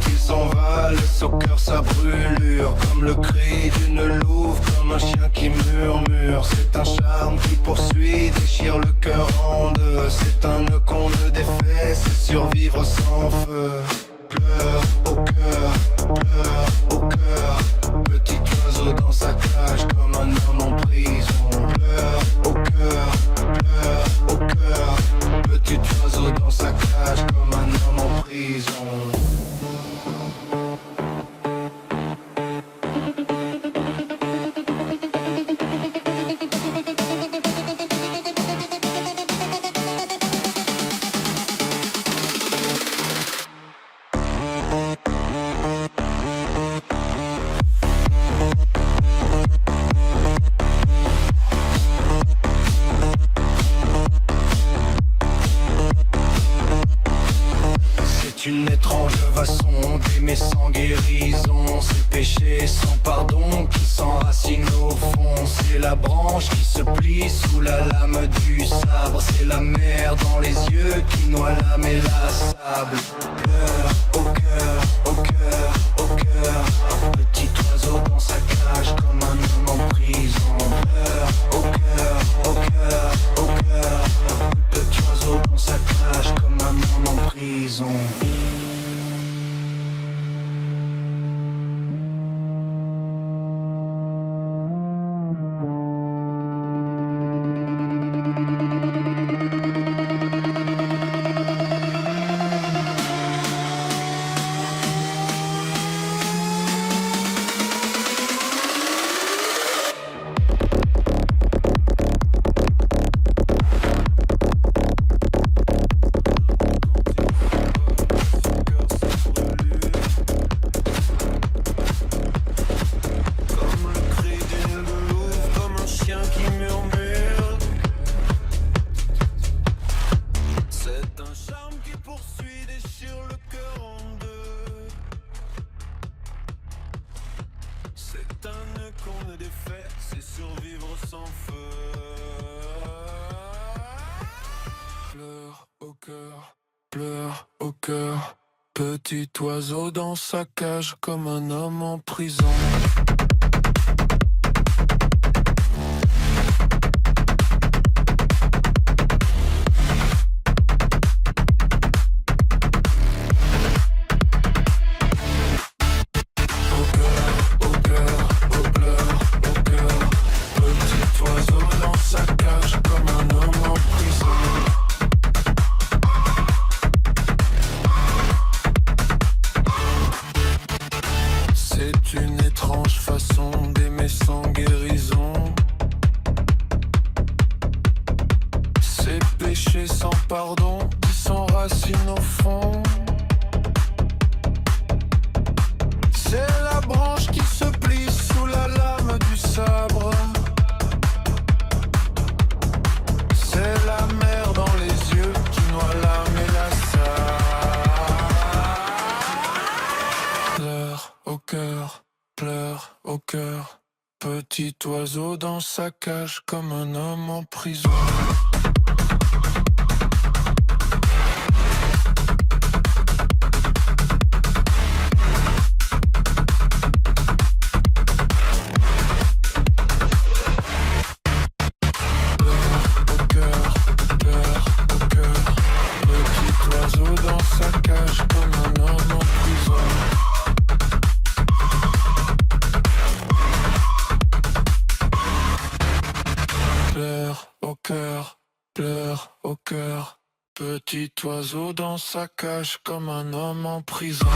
il s'en va, laisse au cœur sa brûlure. Comme le cri d'une louve, comme un chien qui murmure. C'est un charme qui poursuit, déchire le cœur en deux. C'est un nœud qu'on ne défait, c'est survivre sans feu. Pleure au cœur, pleure au cœur. Petit oiseau dans sa cage comme un homme en prison. Pleure au cœur, pleure au cœur. Petit oiseau dans sa cage comme un homme en prison. Une étrange façon d'aimer sans guérison. C'est péché sans pardon qui s'enracine au fond. C'est la branche qui se plie sous la lame du sabre. C'est la mer dans les yeux qui noie l'âme et la sable. Pleure au cœur, au cœur, au cœur. Petit oiseau dans sa cage comme un homme en prison. Pleure au cœur, au cœur, au cœur. Petit oiseau dans sa cage comme un homme en prison. Pleure au cœur, petit oiseau dans sa cage comme un homme en prison. Pleure au cœur, petit oiseau dans sa cage comme un homme en prison. Pleure au cœur, petit oiseau dans sa cage comme un homme en prison.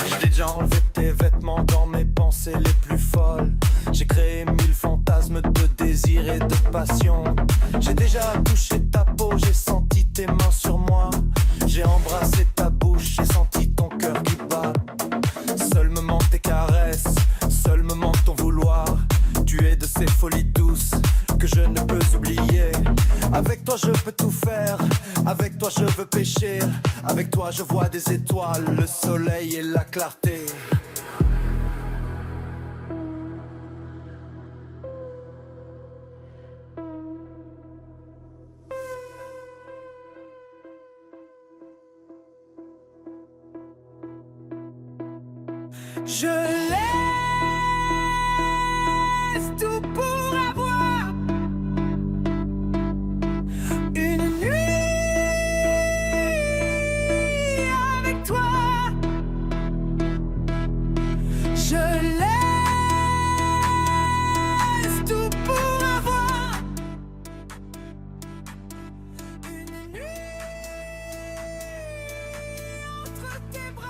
J'ai déjà enlevé tes vêtements dans mes pensées les plus folles. J'ai créé 1000 fantasmes de désir et de passion. J'ai déjà touché ta peau, j'ai senti tes mains sur moi. J'ai embrassé ta bouche, j'ai senti ton cœur qui bat. Seul me manque tes caresses, seul me manque ton vouloir. Tu es de ces folies douces que je ne peux oublier. Avec toi je peux tout faire, avec toi toi je veux pêcher, avec toi je vois des étoiles, le soleil et la clarté. Je laisse tout pour avoir une nuit avec toi. Je laisse tout pour avoir une nuit entre tes bras.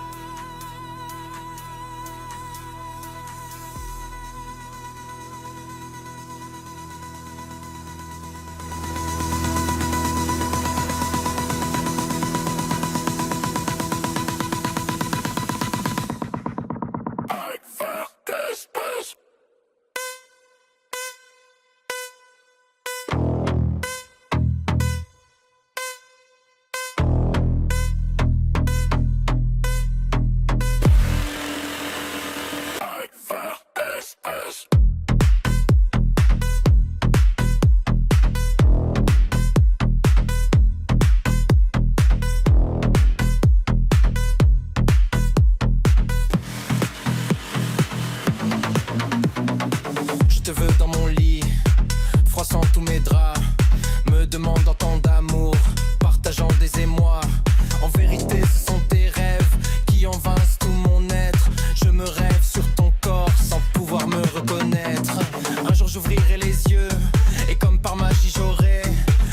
Je te veux dans mon lit, froissant tous mes draps, me demandant tant d'amour, partageant des émois. En vérité ce sont tes rêves qui envahissent tout mon être. Je me rêve sur ton corps sans pouvoir me reconnaître. Un jour j'ouvrirai les yeux et comme par magie j'aurai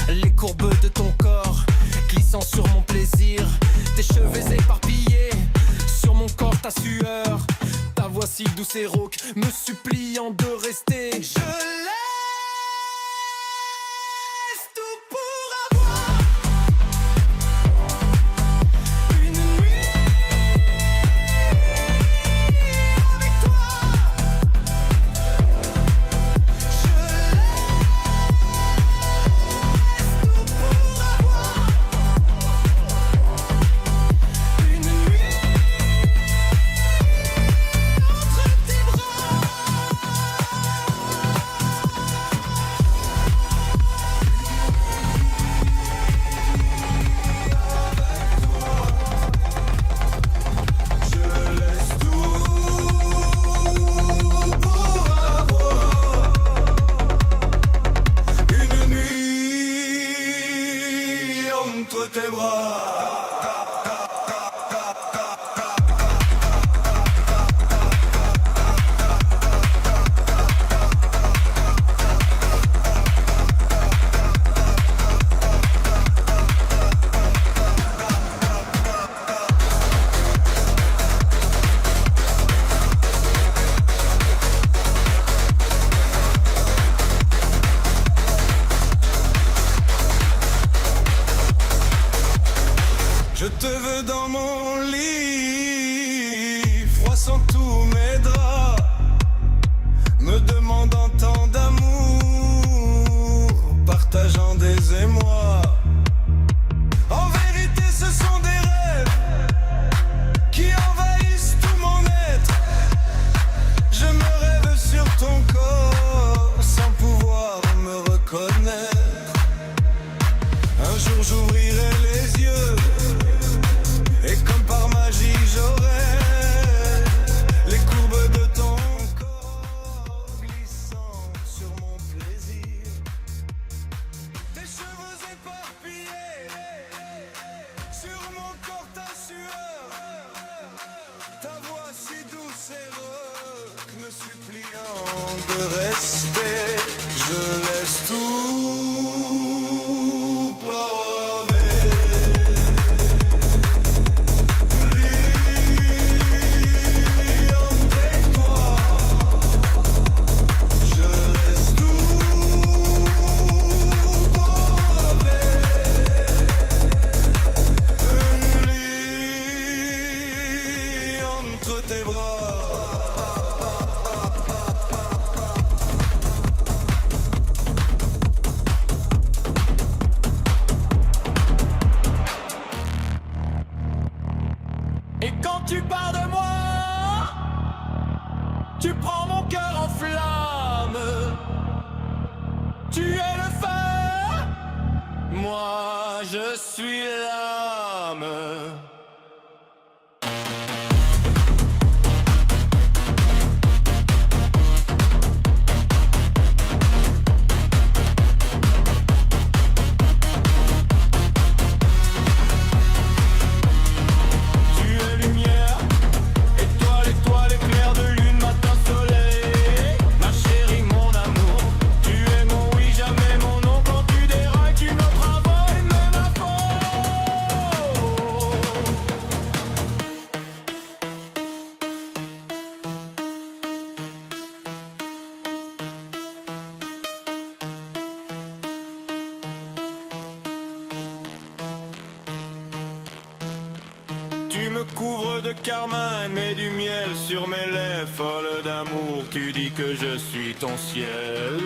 les courbes de ton corps glissant sur mon plaisir. Tes cheveux éparpillés sur mon corps, ta sueur, ta voix si douce et rauque me suppliant de rester. Je laisse tout pour avoir une nuit avec toi. Je laisse tout pour avoir une nuit entre tes bras. Je te veux dans mon lit, froissant tous mes draps, me demandant tant d'amour, partageant des émois. En vérité ce sont des rêves qui envahissent tout mon être. Je me rêve sur ton corps sans pouvoir me reconnaître. Un jour j'ouvrirai les yeux et comme par magie j'aurai les courbes de ton corps glissant sur mon plaisir. Tes cheveux éparpillés sur mon corps, ta sueur, ta voix si douce et rauque me suppliant de rester. Je laisse tout planer. Tes bras. Tu prends mon cœur en flamme. Tu es le feu, moi je suis l'âme. Tu me couvres de carmin, mets du miel sur mes lèvres, folle d'amour, tu dis que je suis ton ciel.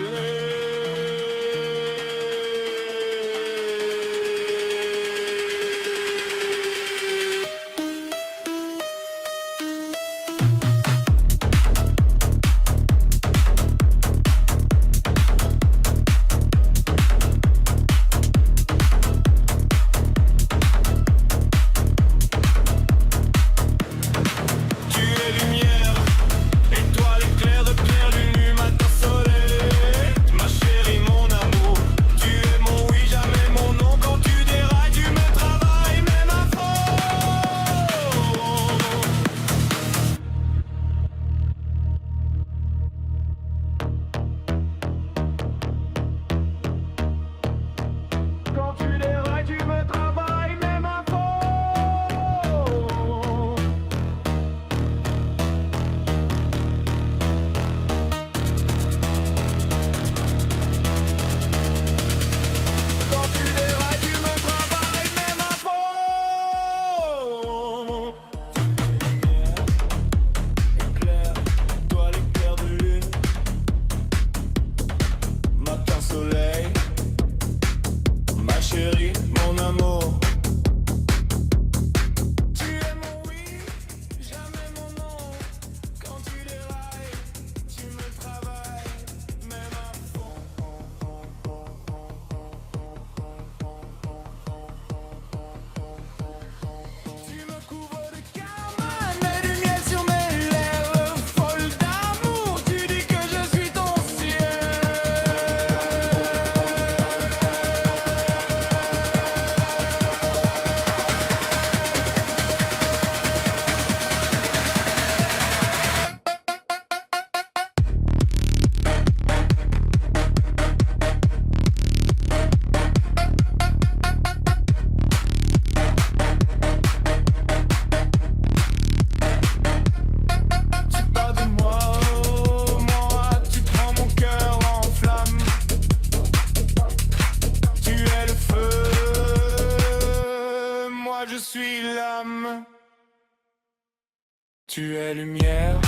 Tu es lumière,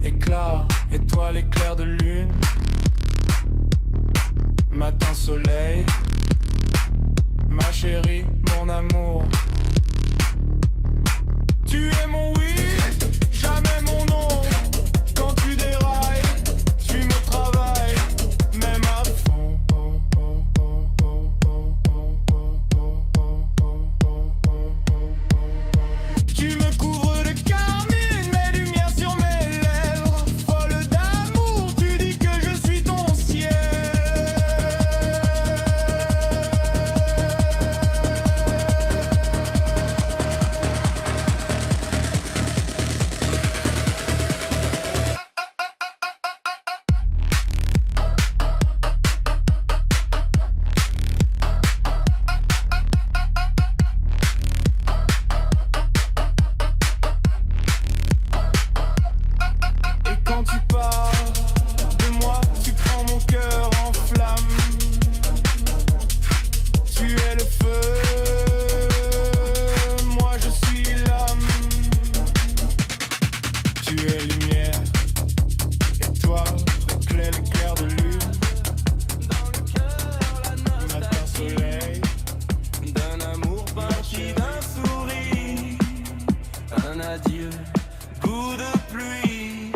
éclat, étoile, éclair de lune, matin soleil, ma chérie, mon amour. Tu es mon oui, jamais mon non. Quand tu dérailles, tu me travailles, même à fond. Tu me couvres de carmine, mets lumière sur mes lèvres, folle d'amour, tu dis que je suis ton ciel. Et quand tu pars de moi, tu prends mon cœur en flamme. Tu es le feu, moi je suis l'âme. Tu es lumière, étoile, éclair de lune. Dans le cœur, la matin soleil, d'un amour parti d'un sourire, un adieu, goût de pluie.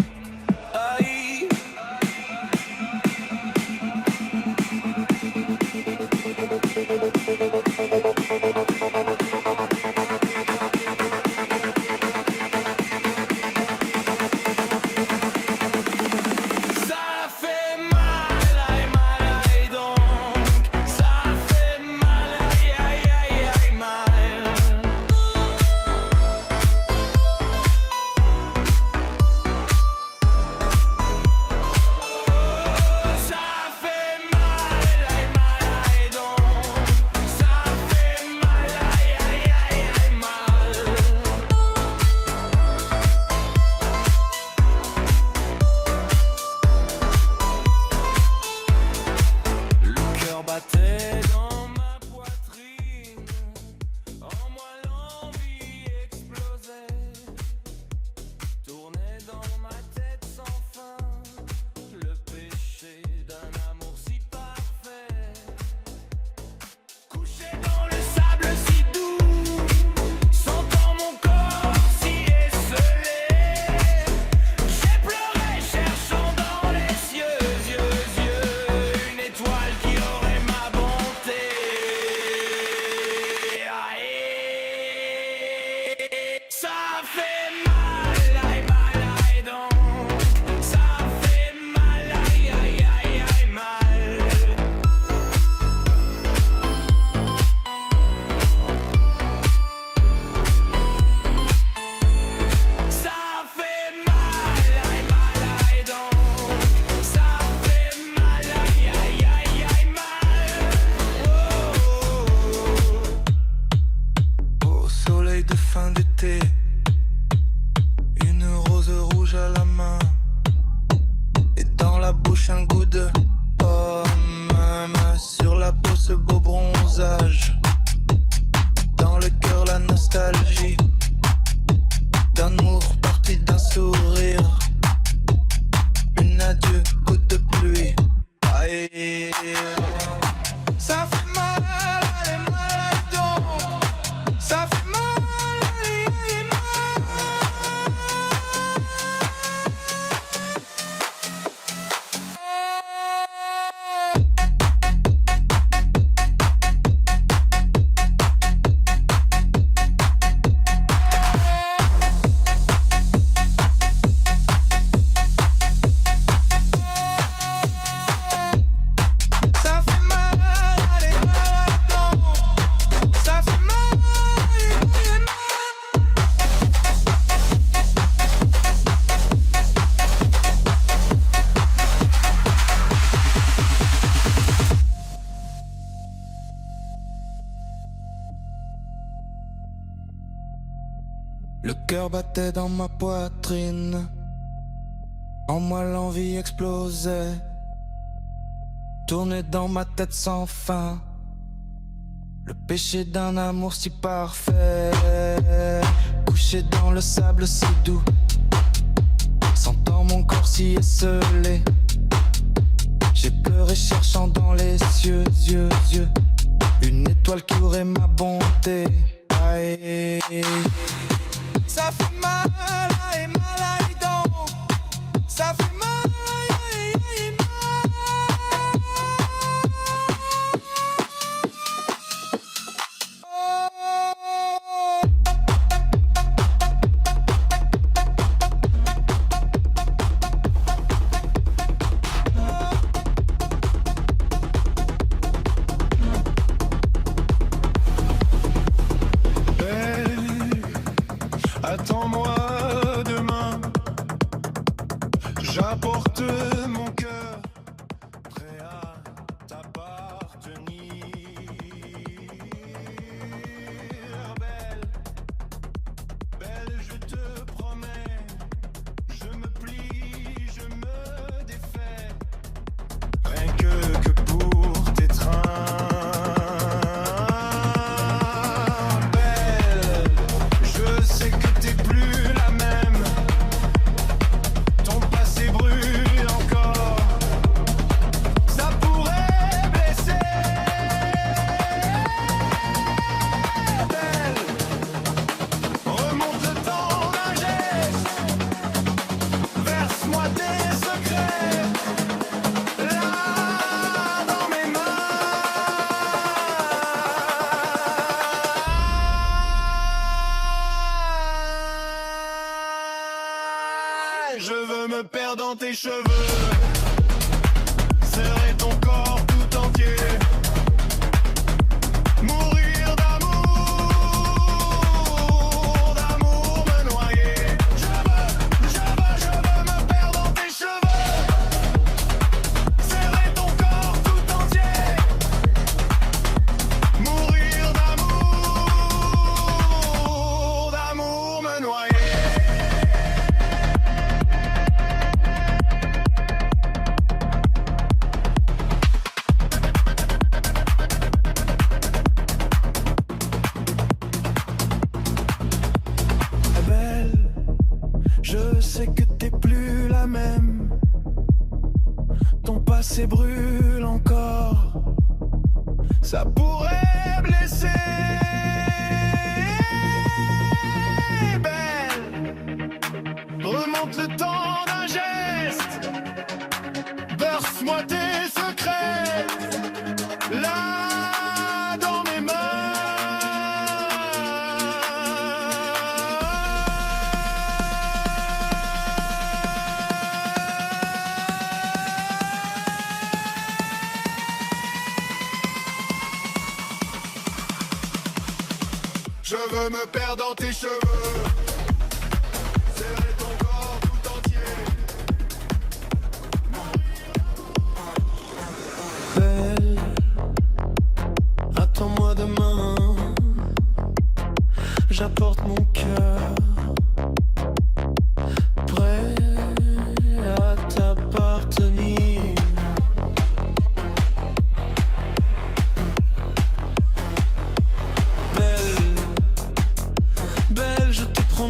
cœur battait dans ma poitrine. En moi l'envie explosait. Tournait dans ma tête sans fin. Le péché d'un amour si parfait. Couché dans le sable si doux. Sentant mon corps si esselé. J'ai pleuré cherchant dans les cieux, yeux. Une étoile qui aurait ma bonté. Aïe. Ça fait mal, aïe, mal, aïe, donc. Ça fait mal, aïe, aïe, mal. Attends-moi demain, j'apporte mon cœur, prêt à t'appartenir. Belle, belle, je te promets, je me plie, je me défais, rien que pour t'étreindre. Je veux me perdre dans tes cheveux, serrer ton corps tout entier, mourir d'amour, me noyer. Je veux me perdre dans tes cheveux, serrer ton corps tout entier, mourir d'amour, me noyer. Je sais que t'es plus la même. Ton passé brûle encore. Ça pourrait blesser. Belle, remonte le temps d'un geste. Berce-moi tes secrets. Là, dans mes mains. Je veux me perdre dans tes cheveux, serrer ton corps tout entier. Belle, attends-moi demain. J'apporte mon cœur, prêt à t'appartenir. Belle, je te promets.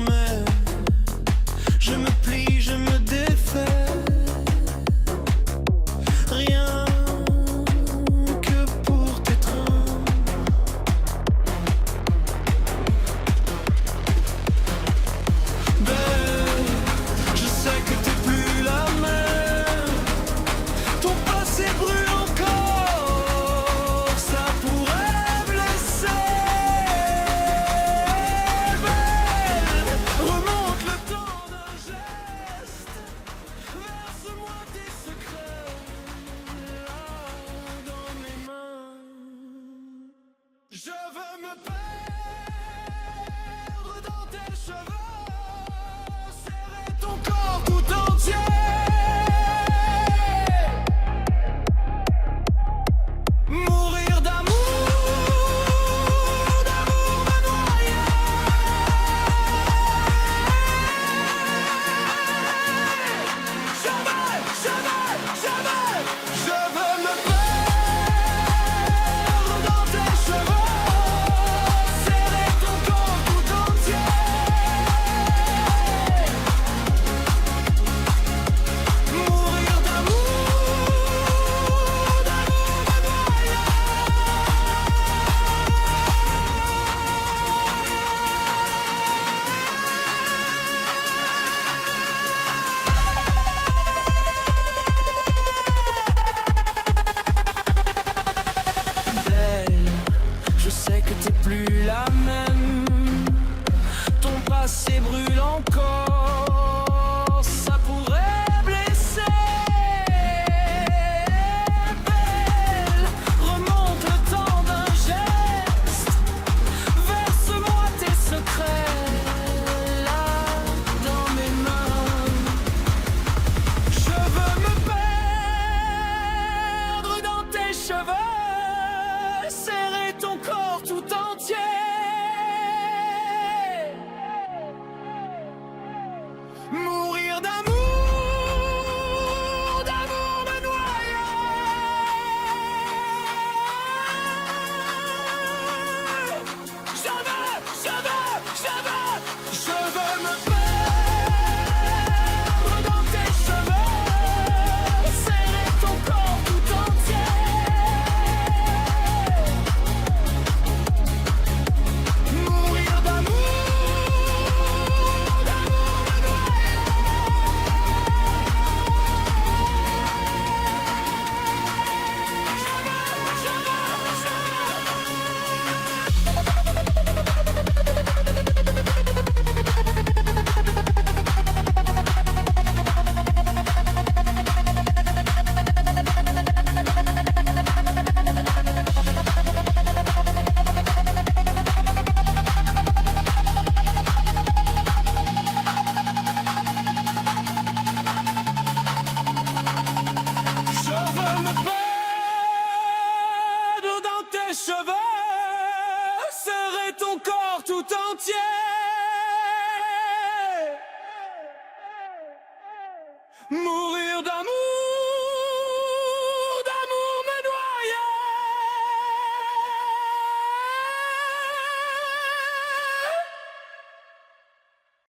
cheveux serait ton corps tout entier.